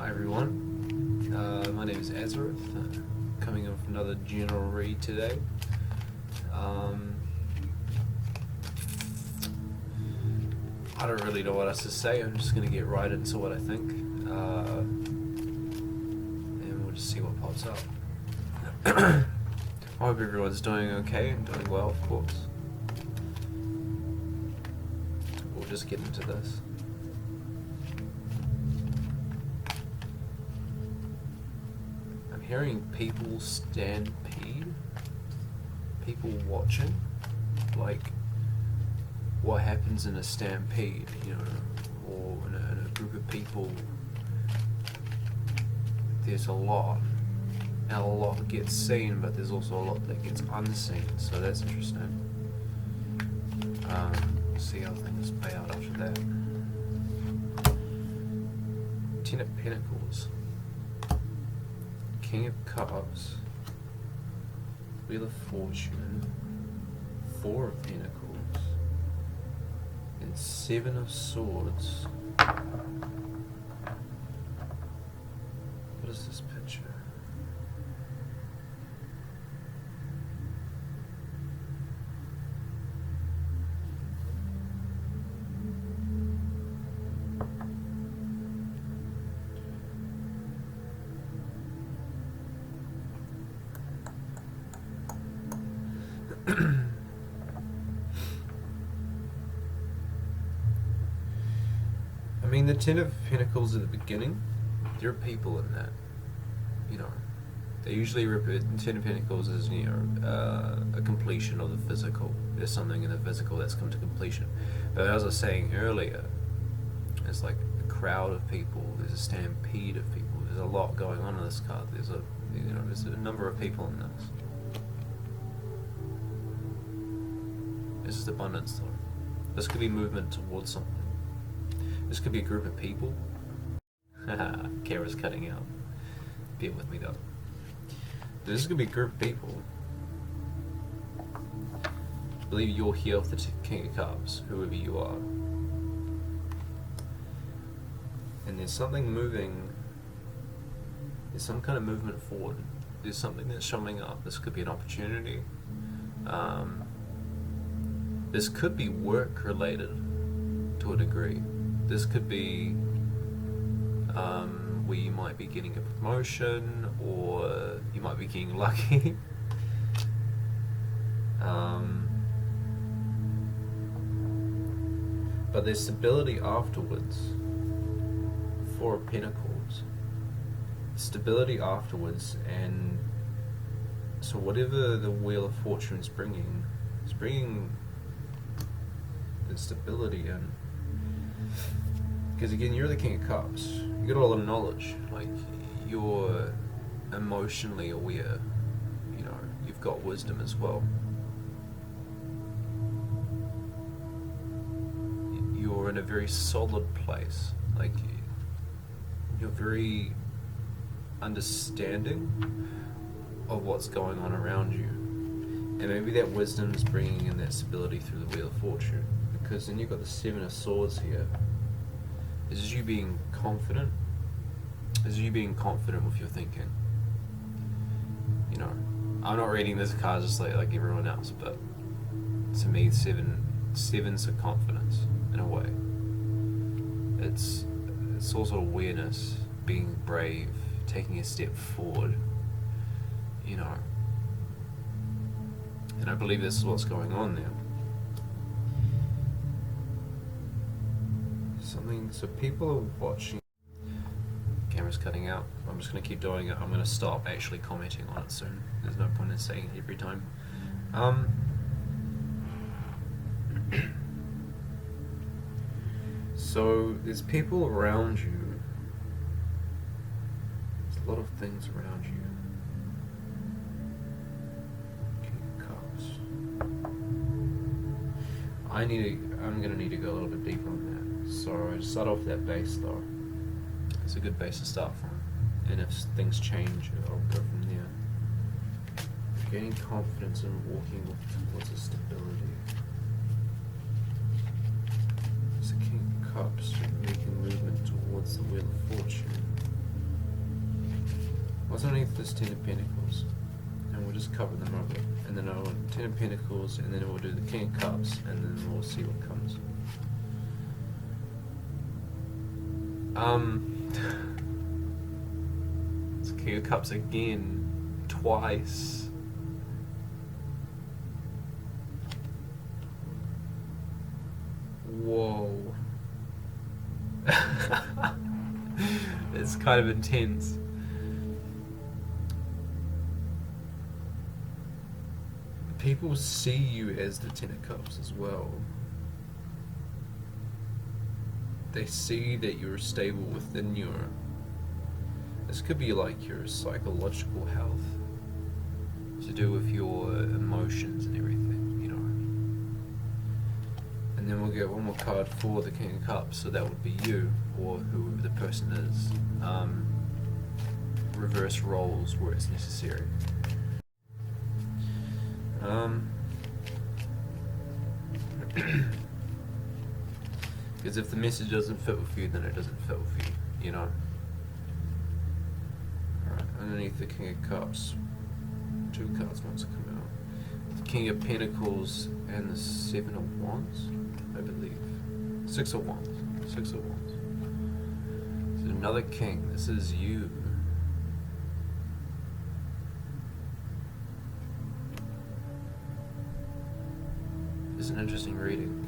Hi everyone, my name is Azareth, coming in with another general read today. I don't really know what else to say. I'm just going to get right into what I think, and we'll just see what pops up. I hope everyone's doing okay and doing well, of course. We'll just get into this. I'm hearing people stampede, people watching, like what happens in a stampede, or in a group of people. There's a lot, and a lot gets seen, but there's also a lot that gets unseen, so that's interesting. We'll see how things play out after that. Ten of Pentacles, King of Cups, Wheel of Fortune, Four of Pentacles, and Seven of Swords. What is this picture? I mean, the Ten of Pentacles at the beginning, there are people in that, they usually represent, Ten of Pentacles is, a completion of the physical. There's something in the physical that's come to completion. But as I was saying earlier, it's like a crowd of people, there's a stampede of people, there's a lot going on in this card, there's a number of people in this. This is abundance though. This could be movement towards something. This could be a group of people. Haha, Kara's cutting out. Bear with me though. This could be a group of people. I believe you're here with the King of Cups, whoever you are. And there's something moving. There's some kind of movement forward. There's something that's showing up. This could be an opportunity. This could be work related to a degree. This could be where you might be getting a promotion, or you might be getting lucky. But there's stability afterwards. Four of Pentacles. Stability afterwards, and so whatever the Wheel of Fortune is bringing the stability in. Because again, you're the King of Cups. You got a lot of knowledge. Like, you're emotionally aware. You've got wisdom as well. You're in a very solid place. Like, you're very understanding of what's going on around you. And maybe that wisdom is bringing in that stability through the Wheel of Fortune. Because then you've got the Seven of Swords here. This is you being confident. This is you being confident with your thinking. I'm not reading this card just like everyone else, but to me, seven's a confidence in a way. It's also awareness, being brave, taking a step forward. And I believe this is what's going on there. So people are watching. Camera's cutting out. I'm just going to keep doing it. I'm going to stop actually commenting on it soon. There's no point in saying it every time. So there's people around you. There's a lot of things around you. King of Cups. I'm going to need to go a little bit deeper on that. So I just start off with that base though. It's a good base to start from. And if things change, I'll go from there. Gaining confidence and walking towards a stability. It's a King of Cups, making movement towards the Wheel of Fortune. What's underneath this Ten of Pentacles? And we'll just cover them over. And then I'll Ten of Pentacles, and then we'll do the King of Cups, and then we'll see what comes. It's King of Cups again, twice. Whoa. It's kind of intense. People see you as the Ten of Cups as well. They see that you're stable within your... This could be like your psychological health. To do with your emotions and everything, you know. And then we'll get one more card for the King of Cups, so that would be you, or whoever the person is. Reverse roles where it's necessary. Because if the message doesn't fit with you, then it doesn't fit with you, you know. Alright, underneath the King of Cups, two cards want to come out. The King of Pentacles and the Seven of Wands, I believe. Six of Wands. Six of Wands. So another king. This is you. It's an interesting reading.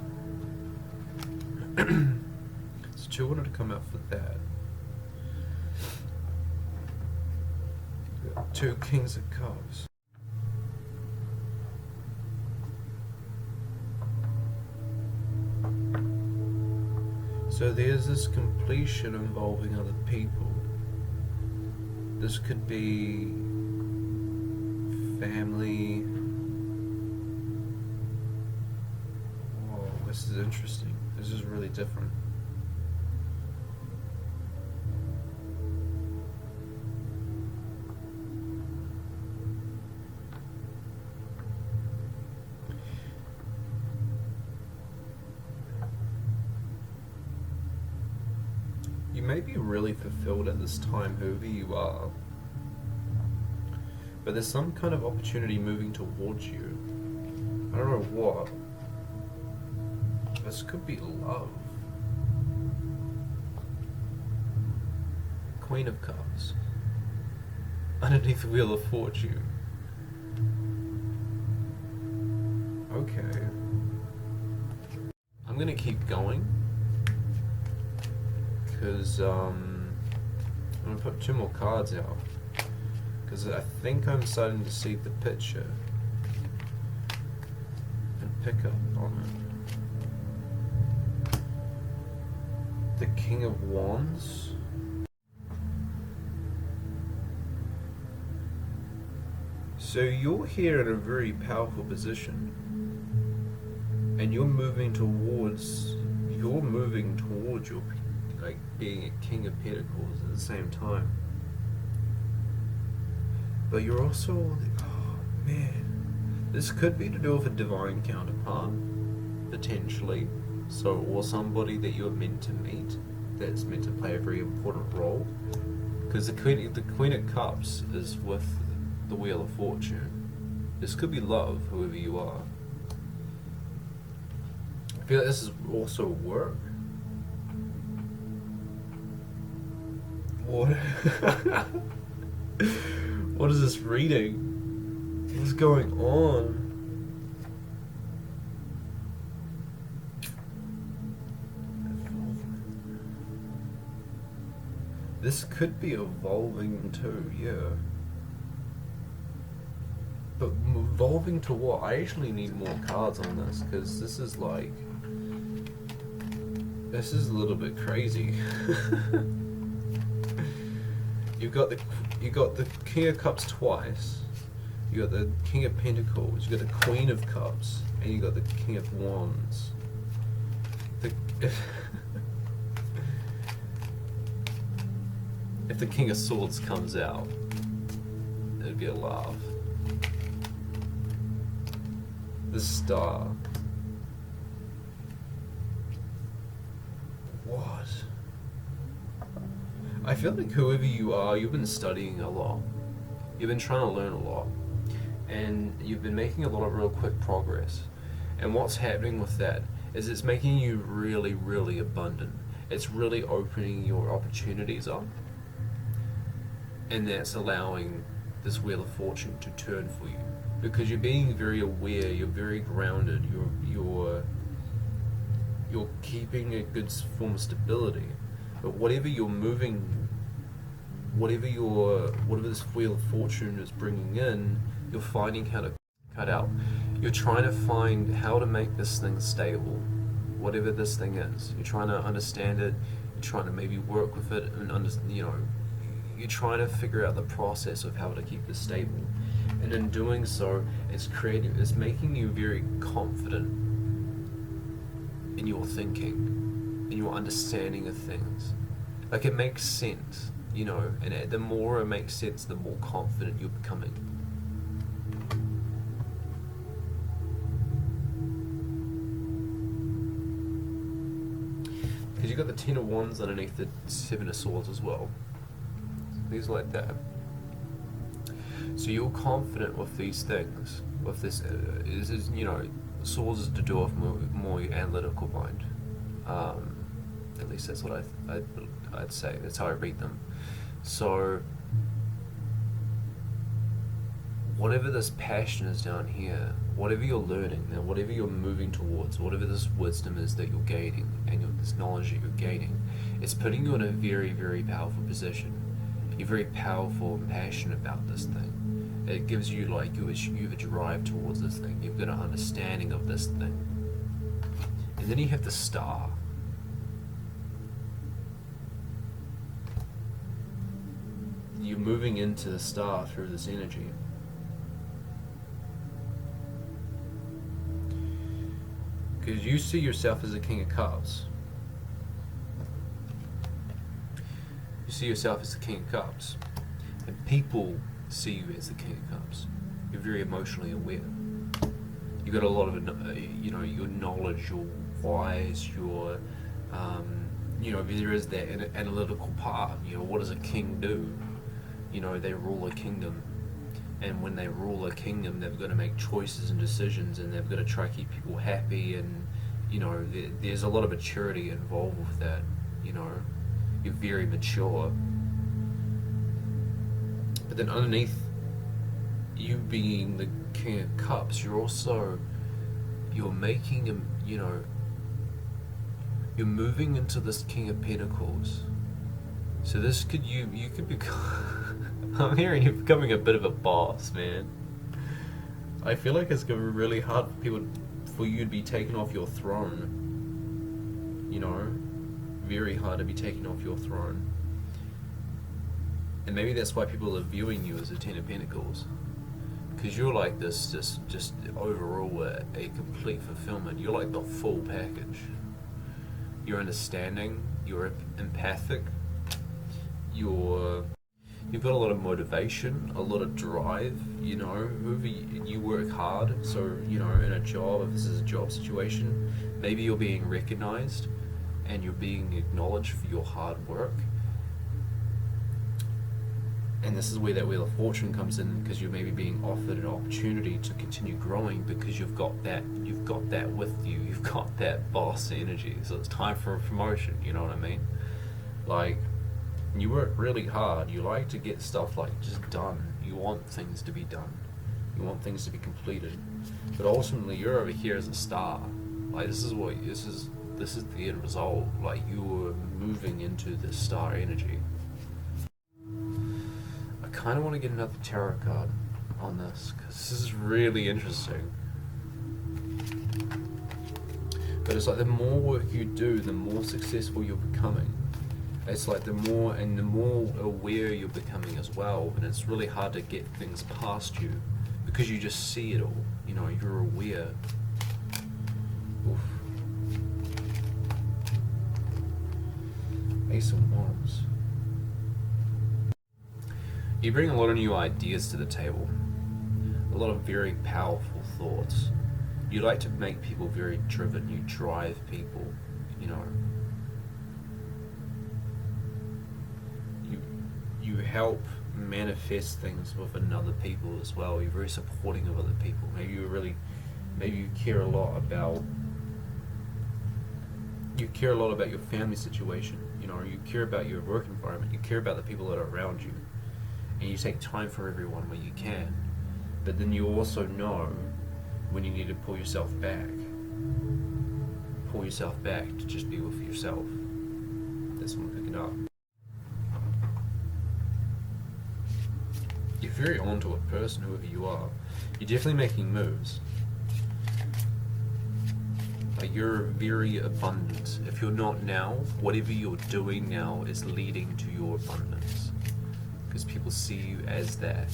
So two wanted to come out for that. Two Kings of Cups. So there's this completion involving other people. This could be family. Whoa, this is interesting. This is really different. You may be really fulfilled at this time, whoever you are. But there's some kind of opportunity moving towards you. I don't know what. This could be love. Queen of Cups. Underneath the Wheel of Fortune. Okay. I'm gonna keep going. Because I'm gonna put two more cards out. Because I think I'm starting to see the picture and pick up on it. The King of Wands. So you're here in a very powerful position, and you're moving towards your like being a King of Pentacles at the same time. But you're also, oh man, this could be to do with a divine counterpart, potentially. So, or somebody that you're meant to meet, that's meant to play a very important role. Because the Queen of Cups is with the Wheel of Fortune. This could be love, whoever you are. I feel like this is also work. What? What is this reading? What's going on? This could be evolving too, yeah. But evolving to what? I actually need more cards on this, because this is like... This is a little bit crazy. You got the King of Cups twice. You got the King of Pentacles. You got the Queen of Cups, and you got the King of Wands. If the King of Swords comes out, it'd be a laugh. The Star. What? I feel like whoever you are, you've been studying a lot. You've been trying to learn a lot, and you've been making a lot of real quick progress. And what's happening with that is it's making you really, really abundant. It's really opening your opportunities up, and that's allowing this Wheel of Fortune to turn for you, because you're being very aware, you're very grounded, you're keeping a good form of stability. But whatever you're moving, whatever this Wheel of Fortune is bringing in, you're finding how to cut out. You're trying to find how to make this thing stable, whatever this thing is. You're trying to understand it. You're trying to maybe work with it, and you're trying to figure out the process of how to keep this stable. And in doing so, it's making you very confident in your thinking, in your understanding of things. Like, it makes sense, and the more it makes sense, the more confident you're becoming. Because you've got the Ten of Wands underneath the Seven of Swords as well. Things like that. So you're confident with these things. With this, Swords is to do with more your analytical mind. At least that's what I'd say. That's how I read them. So whatever this passion is down here, whatever you're learning, and whatever you're moving towards, whatever this wisdom is that you're gaining, and this knowledge that you're gaining, it's putting you in a very, very powerful position. You're very powerful and passionate about this thing. It gives you, you have a drive towards this thing. You've got an understanding of this thing. And then you have the Star. You're moving into the Star through this energy. Because you see yourself as a King of Cups. You see yourself as the King of Cups. And people see you as the King of Cups. You're very emotionally aware. You've got a lot of, your knowledge, your wise, there is that analytical part. What does a king do? They rule a kingdom. And when they rule a kingdom, they've got to make choices and decisions, and they've got to try to keep people happy, and there's a lot of maturity involved with that. You're very mature. But then underneath you being the King of Cups, you're making him, you're moving into this King of Pentacles. So this you could become I'm hearing you're becoming a bit of a boss, man. I feel like it's going to be really hard for you to be taken off your throne. Very hard to be taken off your throne. And maybe that's why people are viewing you as a Ten of Pentacles. Because you're like this, just overall a complete fulfillment. You're like the full package. You're understanding, you're empathic, you've got a lot of motivation, a lot of drive, you work hard. So, in a job, if this is a job situation, maybe you're being recognized and you're being acknowledged for your hard work. And this is where that Wheel of Fortune comes in, because you're maybe being offered an opportunity to continue growing, because you've got that with you. You've got that boss energy. So it's time for a promotion, you know what I mean? Like, you work really hard. You like to get stuff just done. You want things to be done. You want things to be completed. But ultimately, you're over here as a star. This is the end result. You are moving into this star energy. I kind of want to get another tarot card on this, because this is really interesting. But it's the more work you do, the more successful you're becoming. It's the more aware you're becoming as well, and it's really hard to get things past you, because you just see it all. You're aware. Oof. Ace of Wands. You bring a lot of new ideas to the table, a lot of very powerful thoughts. You like to make people very driven. You drive people, You help manifest things with another people as well. You're very supporting of other people. Maybe you care a lot about your family situation. You know, or you care about your work environment. You care about the people that are around you, and you take time for everyone when you can. But then you also know when you need to pull yourself back. Pull yourself back to just be with yourself. That's what I'm picking up. You're very onto a person, whoever you are. You're definitely making moves. Like, you're very abundant. If you're not now, whatever you're doing now is leading to your abundance. Because people see you as that.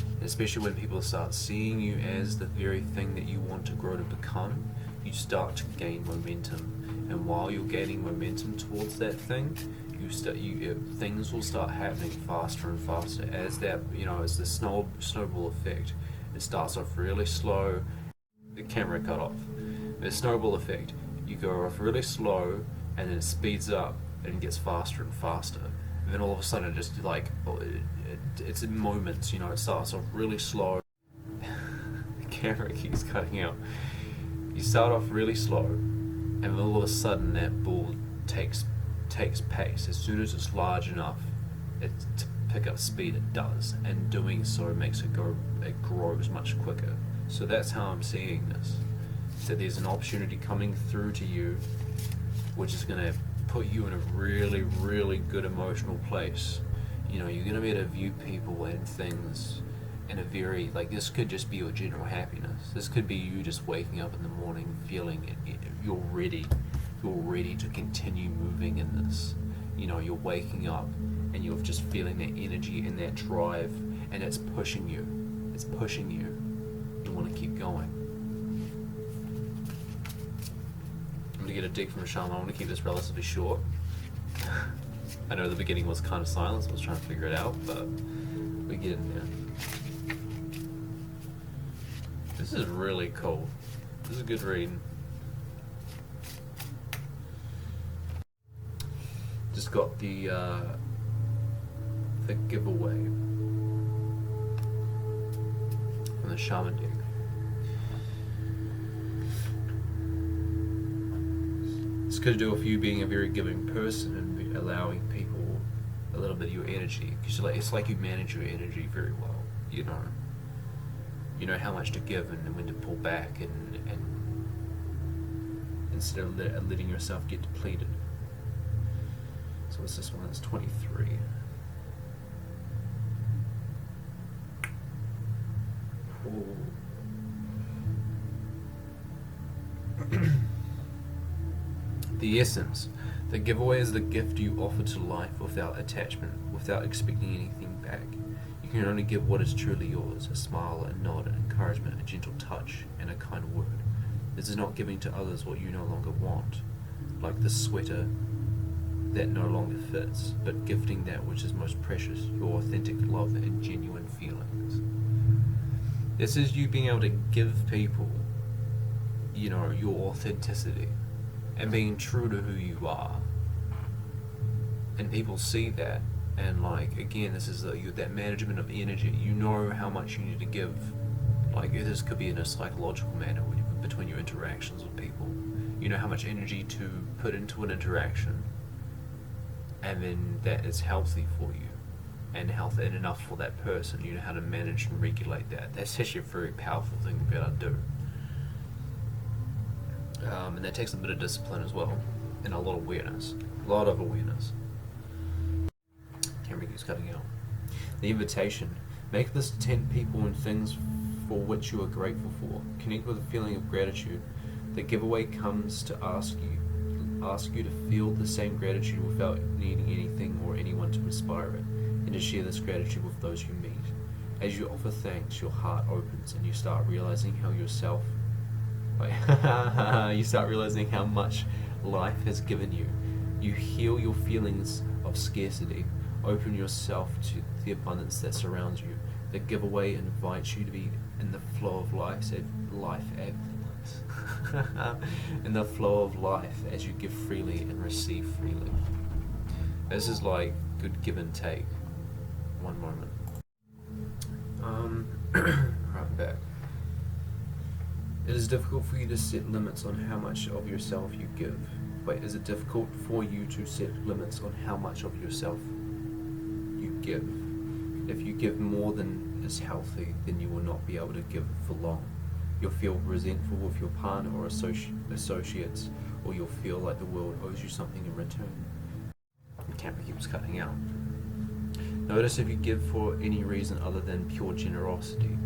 And especially when people start seeing you as the very thing that you want to grow to become, you start to gain momentum. And while you're gaining momentum towards that thing, things will start happening faster and faster as that, as the snowball effect. It starts off really slow. The camera cut off. The snowball effect. You go off really slow, and then it speeds up and it gets faster and faster. And then all of a sudden, it's in moments. It starts off really slow. The camera keeps cutting out. You start off really slow, and then all of a sudden that ball takes pace. As soon as it's large enough to pick up speed, it does, and doing so makes it grows much quicker. So that's how I'm seeing this. So there's an opportunity coming through to you, which is going to put you in a really, really good emotional place. You're going to be able to view people and things in a very, this could just be your general happiness. This could be you just waking up in the morning feeling you're ready to continue moving in this. You're waking up and you're just feeling that energy and that drive, and it's pushing you. You want to keep going. I'm going to get a dig from Shaman. I want to keep this relatively short. I know the beginning was kind of silent, so I was trying to figure it out, but we get in there. This is really cool. This is a good read. Just got the giveaway from the Shaman deck. It's got to do with you being a very giving person and allowing people a little bit of your energy. Because it's like you manage your energy very well. You know how much to give and when to pull back, and instead of letting yourself get depleted. So what's this one? That's 23. Ooh. The essence. The giveaway is the gift you offer to life without attachment, without expecting anything back. You can only give what is truly yours: a smile, a nod, an encouragement, a gentle touch, and a kind word. This is not giving to others what you no longer want, like the sweater that no longer fits, but gifting that which is most precious, your authentic love and genuine feelings. This is you being able to give people, your authenticity and being true to who you are. And people see that, and again, this is that management of energy. You know how much you need to give. This could be in a psychological manner between your interactions with people. You know how much energy to put into an interaction, and then that is healthy for you and healthy and enough for that person. You know how to manage and regulate that. That's actually a very powerful thing to be able to do. And that takes a bit of discipline as well, and a lot of awareness. Camera keeps cutting out. The invitation. Make this 10 people and things for which you are grateful for. Connect with a feeling of gratitude. The giveaway comes to ask you to feel the same gratitude without needing anything or anyone to inspire it, and to share this gratitude with those you meet. As you offer thanks, your heart opens and you start realizing how much life has given you. You heal your feelings of scarcity, open yourself to the abundance that surrounds you. The giveaway invites you to be in the flow of life in the flow of life as you give freely and receive freely. This is good give and take. One moment. Right back. It is difficult for you to set limits on how much of yourself you give. Wait, is it difficult for you to set limits on how much of yourself you give? If you give more than is healthy, then you will not be able to give for long. You'll feel resentful with your partner or associates, or you'll feel like the world owes you something in return. The camera keeps cutting out. Notice if you give for any reason other than pure generosity.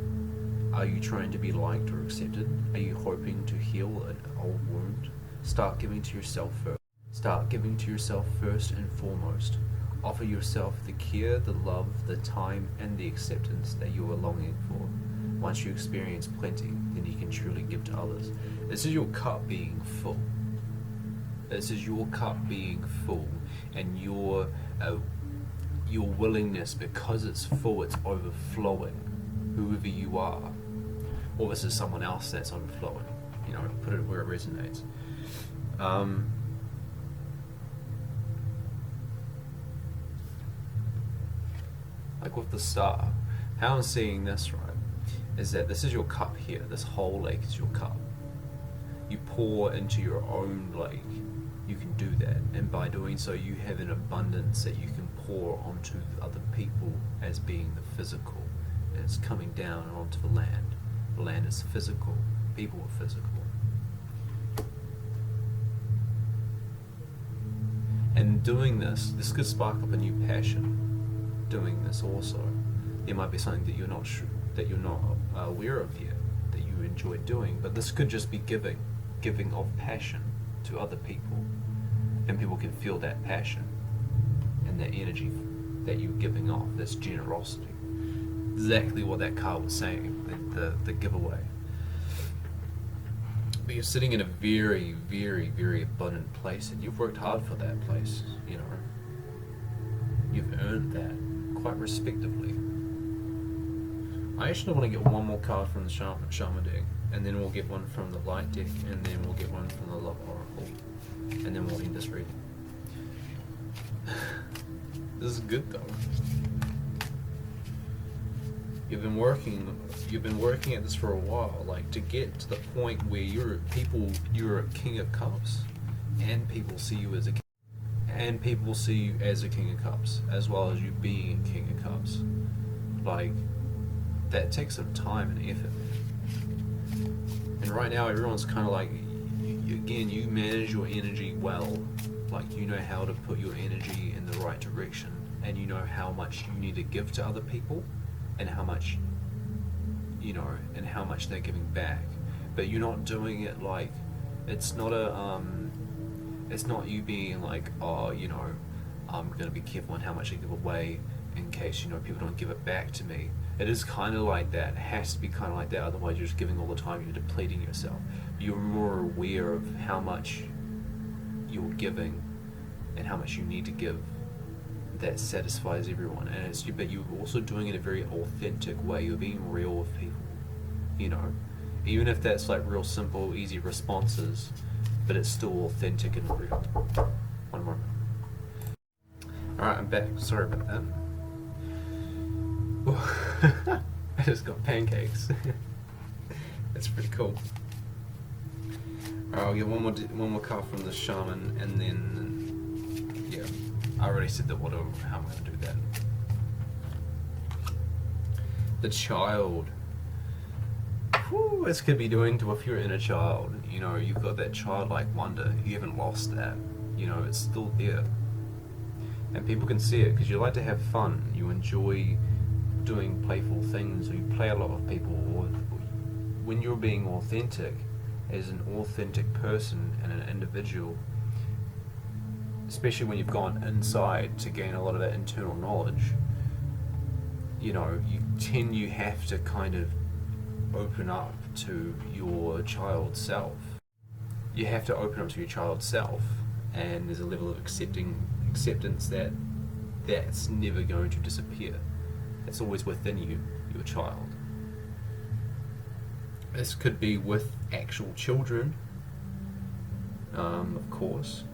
Are you trying to be liked or accepted? Are you hoping to heal an old wound? Start giving to yourself first. Start giving to yourself first and foremost. Offer yourself the care, the love, the time, and the acceptance that you are longing for. Once you experience plenty, then you can truly give to others. This is your cup being full. This is your cup being full, and your willingness, because it's full, it's overflowing. Whoever you are, or this is someone else that's overflowing. You know, put it where it resonates. Like with the star, how I'm seeing this, right, is that this is your cup here. This whole lake is your cup. You pour into your own lake. You can do that, and by doing so, you have an abundance that you can pour onto other people as being the physical. And it's coming down onto the land. The land is physical. People are physical. And doing this could spark up a new passion. Doing this also, there might be something that you're not aware of yet that you enjoy doing. But this could just be giving of passion to other people, and people can feel that passion and that energy that you're giving off. This generosity. Exactly what that card was saying, the giveaway. But you're sitting in a very, very, very abundant place, and you've worked hard for that place, you know. You've earned that quite respectively. I actually want to get one more card from the Shaman deck, and then we'll get one from the Light deck, and then we'll get one from the Love Oracle, and then we'll end this reading. This is good though. You've been working at this for a while, like to get to the point where you're a King of Cups, and people see you as a King of Cups, as well as you being a King of Cups. Like, that takes some time and effort. And right now, everyone's kind of like, you manage your energy well. Like, you know how to put your energy in the right direction, and you know how much you need to give to other people, and how much, and how much they're giving back. But you're not doing it like, it's not you being like, I'm going to be careful on how much I give away in case, people don't give it back to me. It is kind of like that. It has to be kind of like that. Otherwise, you're just giving all the time. You're depleting yourself. You're more aware of how much you're giving and how much you need to give. That satisfies everyone, and but you're also doing it in a very authentic way. You're being real with people, even if that's like real simple, easy responses, but it's still authentic and real. One more. All right, I'm back. Sorry about that. I just got pancakes. That's pretty cool. All right, I'll get one more card from the Shaman, and then yeah. I already said how I'm going to do that. The child. Whew, this could be doing to if you're in a child. You've got that childlike wonder. You haven't lost that. It's still there. And people can see it because you like to have fun. You enjoy doing playful things. Or you play a lot with people. Or when you're being authentic, as an authentic person and an individual, especially when you've gone inside to gain a lot of that internal knowledge, you have to kind of open up to your child self. You have to open up to your child self, and there's a level of acceptance that's never going to disappear. It's always within you, your child. This could be with actual children, of course.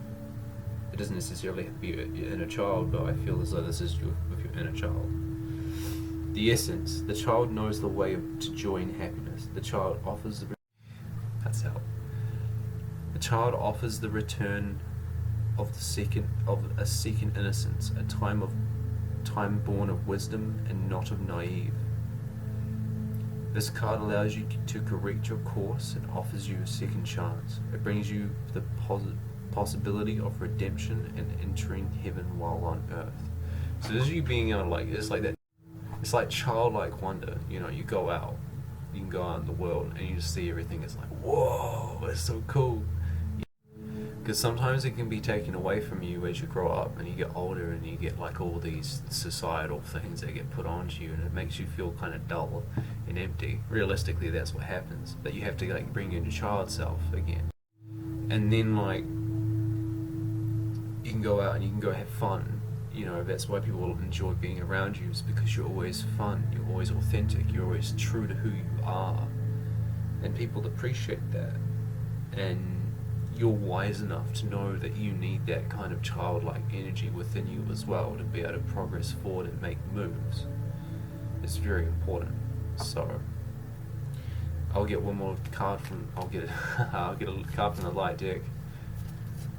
It doesn't necessarily have to be your inner child, but I feel as though this is with your inner child. The essence. The child knows the way to joy and happiness. The child offers the... That's how. The child offers the return of a second innocence, a time born of wisdom and not of naive. This card allows you to correct your course and offers you a second chance. It brings you the possibility of redemption and entering heaven while on earth. So this is you being able to, like, it's like that. It's like childlike wonder. You know, you go out, you can go out in the world and you just see everything. It's like, whoa, it's so cool. Because sometimes it can be taken away from you as you grow up and you get older and you get like all these societal things that get put onto you, and it makes you feel kind of dull and empty. Realistically, that's what happens. But you have to like bring in your child self again, and then like you can go out and you can go have fun. You know, that's why people enjoy being around you, is because you're always fun, you're always authentic, you're always true to who you are, and people appreciate that. And you're wise enough to know that you need that kind of childlike energy within you as well to be able to progress forward and make moves. It's very important. So I'll get one more card from I'll get a card from the light deck,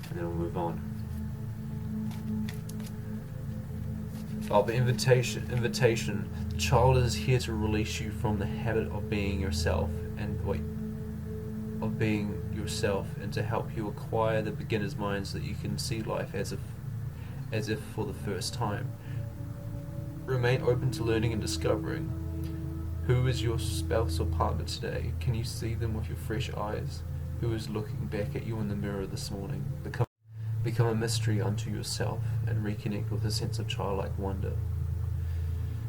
and then we'll move on. Oh, the invitation. The child is here to release you from the habit of being yourself and to help you acquire the beginner's mind so that you can see life as if for the first time. Remain open to learning and discovering. Who is your spouse or partner today? Can you see them with your fresh eyes? Who is looking back at you in the mirror this morning? Become a mystery unto yourself and reconnect with a sense of childlike wonder.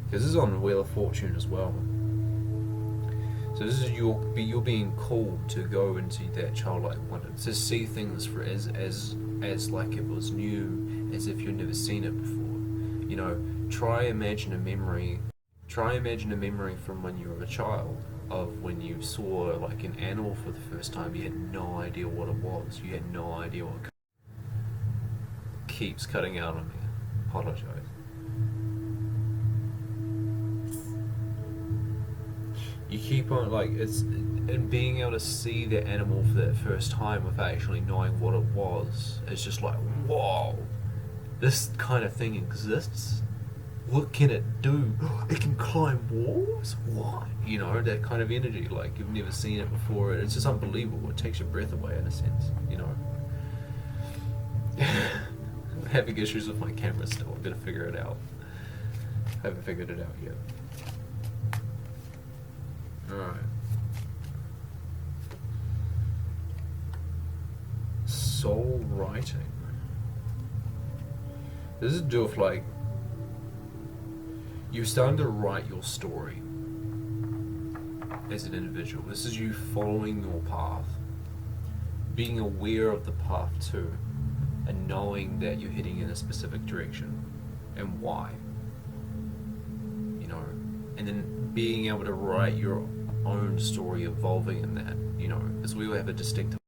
Because this is on the Wheel of Fortune as well. So this is you're being called to go into that childlike wonder, to see things for as like it was new, as if you've never seen it before. You know, try imagine a memory from when you were a child, of when you saw like an animal for the first time. You had no idea what it was. You had no idea what. Keeps cutting out on me. Apologize. You keep on and being able to see the animal for that first time without actually knowing what it was. It's just like, whoa, this kind of thing exists. What can it do? It can climb walls? What? You know, that kind of energy. Like, you've never seen it before. It's just unbelievable. It takes your breath away in a sense, you know. I'm having issues with my camera still. I'm gonna figure it out. I haven't figured it out yet. Alright. Soul writing. This is to do with like you're starting to write your story as an individual. This is you following your path, being aware of the path too, and knowing that you're heading in a specific direction and why. You know, and then being able to write your own story evolving in that, you know, because we all have a distinctive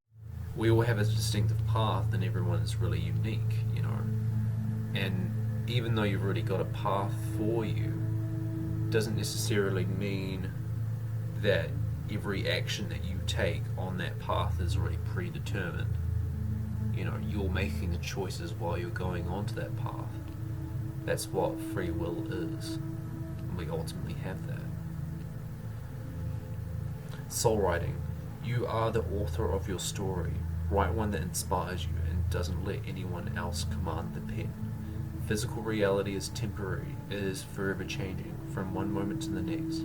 path, and everyone is really unique, you know. And even though you've already got a path for you, doesn't necessarily mean that every action that you take on that path is already predetermined. You know, you're making the choices while you're going onto that path. That's what free will is. And we ultimately have that. Soul writing. You are the author of your story. Write one that inspires you and doesn't let anyone else command the pen. Physical reality is temporary. It is forever changing from one moment to the next.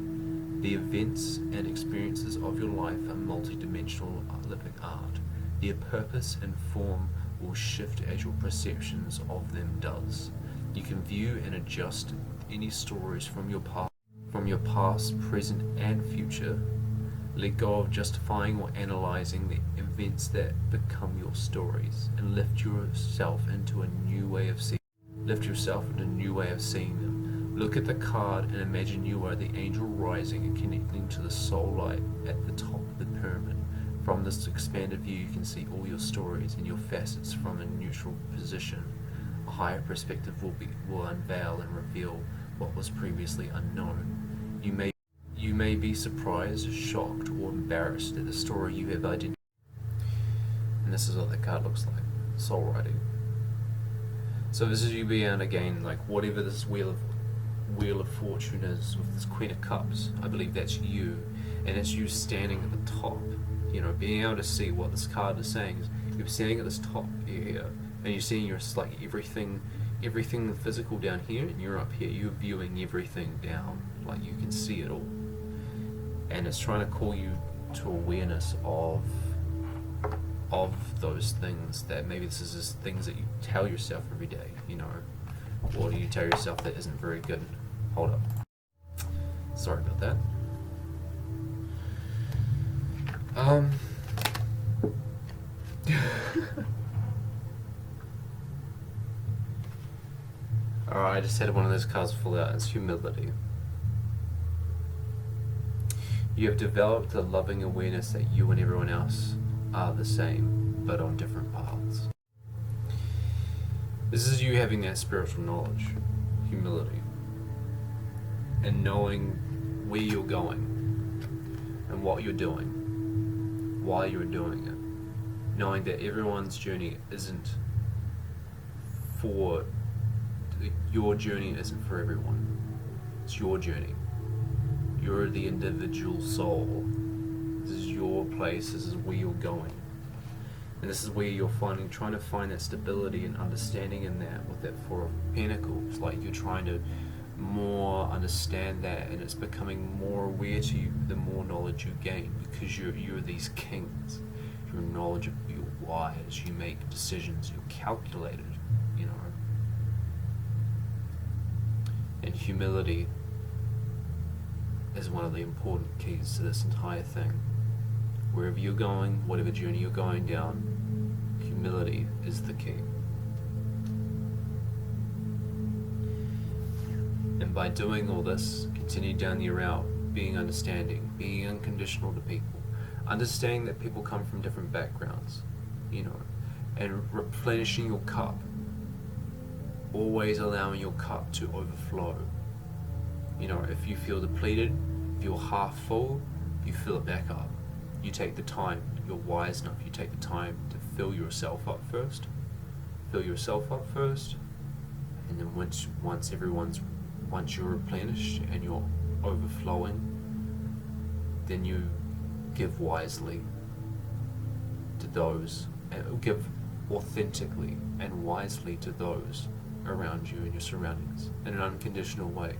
The events and experiences of your life are multidimensional living art. Their purpose and form will shift as your perceptions of them does. You can view and adjust any stories from your past, present, and future. Let go of justifying or analyzing the events that become your stories, and lift yourself into a new way of seeing them. Look at the card and imagine you are the angel rising and connecting to the soul light at the top of the pyramid. From this expanded view, you can see all your stories and your facets from a neutral position. A higher perspective will unveil and reveal what was previously unknown. You may be surprised, shocked, or embarrassed at the story you have identified. And this is what the card looks like. Soul writing. So this is you being able to gain, like, whatever this Wheel of Fortune is with this Queen of Cups. I believe that's you, and it's you standing at the top. You know, being able to see what this card is saying is you're standing at this top here, and you're seeing your, like, everything physical down here, and you're up here. You're viewing everything down, like you can see it all, and it's trying to call you to awareness of those things, that maybe this is just things that you tell yourself every day, you know, or do you tell yourself that isn't very good? Hold up. Sorry about that. Alright, I just had one of those cards fall out. It's humility. You have developed a loving awareness that you and everyone else are the same, but on different paths. This is you having that spiritual knowledge, humility, and knowing where you're going and what you're doing, why you're doing it, knowing that everyone's journey isn't for your journey isn't for everyone. It's your journey. You're the individual soul. This is your place. This is where you're going. And this is where you're trying to find that stability and understanding in that with that Four of Pentacles. Like you're trying to more understand that, and it's becoming more aware to you the more knowledge you gain, because you're these kings. You're knowledgeable, you're wise, you make decisions, you're calculated, you know. And humility is one of the important keys to this entire thing. Wherever you're going, whatever journey you're going down, humility is the key. And by doing all this, continue down your route, being understanding, being unconditional to people, understanding that people come from different backgrounds, you know, and replenishing your cup, always allowing your cup to overflow. You know, if you feel depleted, if you're half full, you fill it back up. You take the time, you're wise enough, you take the time to fill yourself up first, and then once you're replenished and you're overflowing, then you give wisely to those, and give authentically and wisely to those around you and your surroundings in an unconditional way.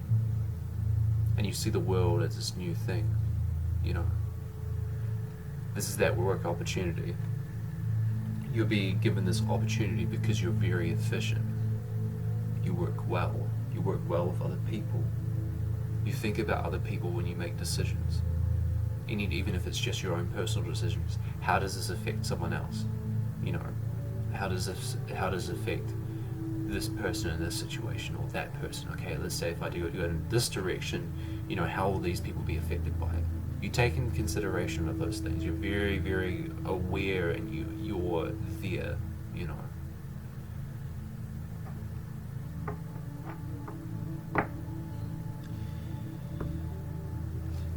And you see the world as this new thing, you know. This is that work opportunity. You'll be given this opportunity because you're very efficient. You work well. You work well with other people. You think about other people when you make decisions. Even if it's just your own personal decisions. How does this affect someone else? You know, how does it affect this person in this situation, or that person? Okay, let's say if I do go in this direction, you know, how will these people be affected by it? You take in consideration of those things. You're very, very aware, and you're there, you know.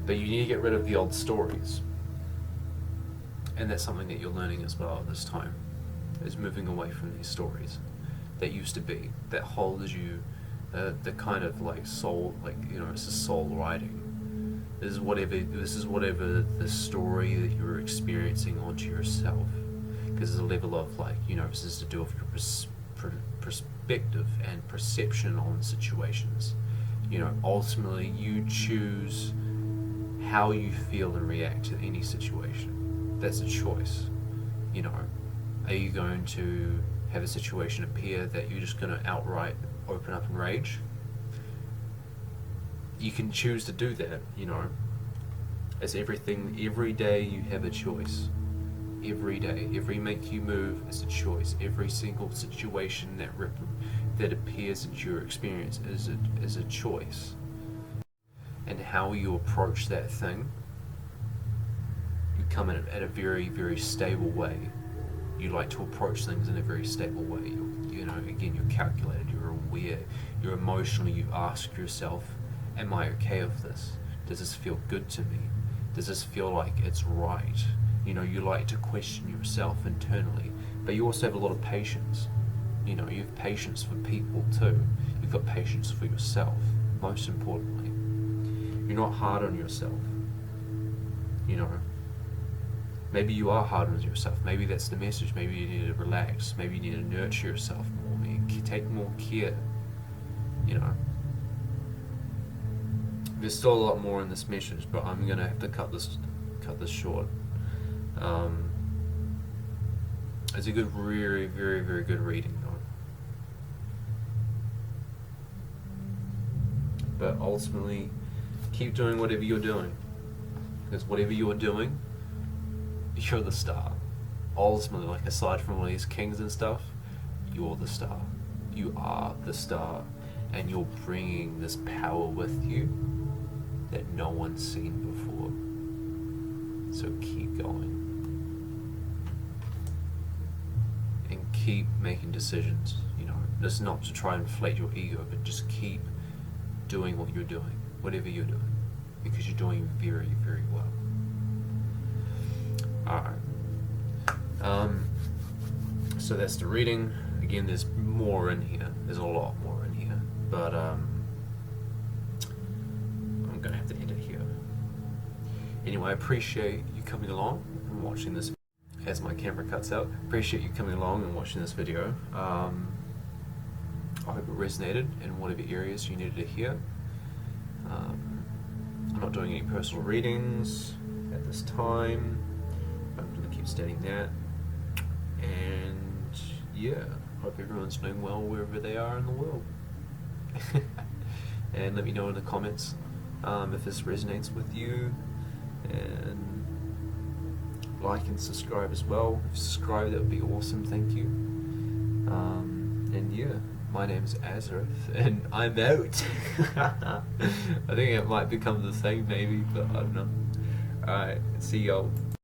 But you need to get rid of the old stories. And that's something that you're learning as well at this time, is moving away from these stories that used to be, that holds you, the kind of like soul, like, you know, it's a soul writing. This is whatever the story that you're experiencing onto yourself. Because there's a level of, like, you know, this is to do with your perspective and perception on situations. You know, ultimately you choose how you feel and react to any situation. That's a choice. You know, are you going to have a situation appear that you're just going to outright open up in rage? You can choose to do that, you know. As everything, every day you have a choice. Every day, every make you move is a choice. Every single situation that appears in your experience is a choice. And how you approach that thing, you come in at a very, very stable way. You like to approach things in a very stable way. You know, again, you're calculated, you're aware, you're emotional, you ask yourself, am I okay with this? Does this feel good to me? Does this feel like it's right? You know, you like to question yourself internally, but you also have a lot of patience. You know, you have patience for people too. You've got patience for yourself, most importantly. You're not hard on yourself. You know, maybe you are hard on yourself. Maybe that's the message. Maybe you need to relax. Maybe you need to nurture yourself more. Maybe take more care. You know, there's still a lot more in this message, but I'm gonna have to cut this short. It's a good, very, very, very good reading though. But ultimately, keep doing whatever you're doing, because whatever you're doing, you're the star. Ultimately, like aside from all these kings and stuff, you're the star. You are the star, and you're bringing this power with you that no one's seen before. So keep going. And keep making decisions, you know. This is not to try and inflate your ego, but just keep doing what you're doing, whatever you're doing, because you're doing very, very well. Alright. So that's the reading. Again, there's more in here. There's a lot more in here. But I'm gonna have to end it here. Anyway, I appreciate you coming along and watching this. As my camera cuts out, appreciate you coming along and watching this video. I hope it resonated in whatever areas you needed to hear. I'm not doing any personal readings at this time. I'm going to keep stating that. And yeah, hope everyone's doing well wherever they are in the world. And let me know in the comments if this resonates with you. And like and subscribe as well. If you subscribe, that would be awesome, thank you. And yeah, my name's Azareth, and I'm out. I think it might become the thing maybe, but I don't know. Alright, see y'all.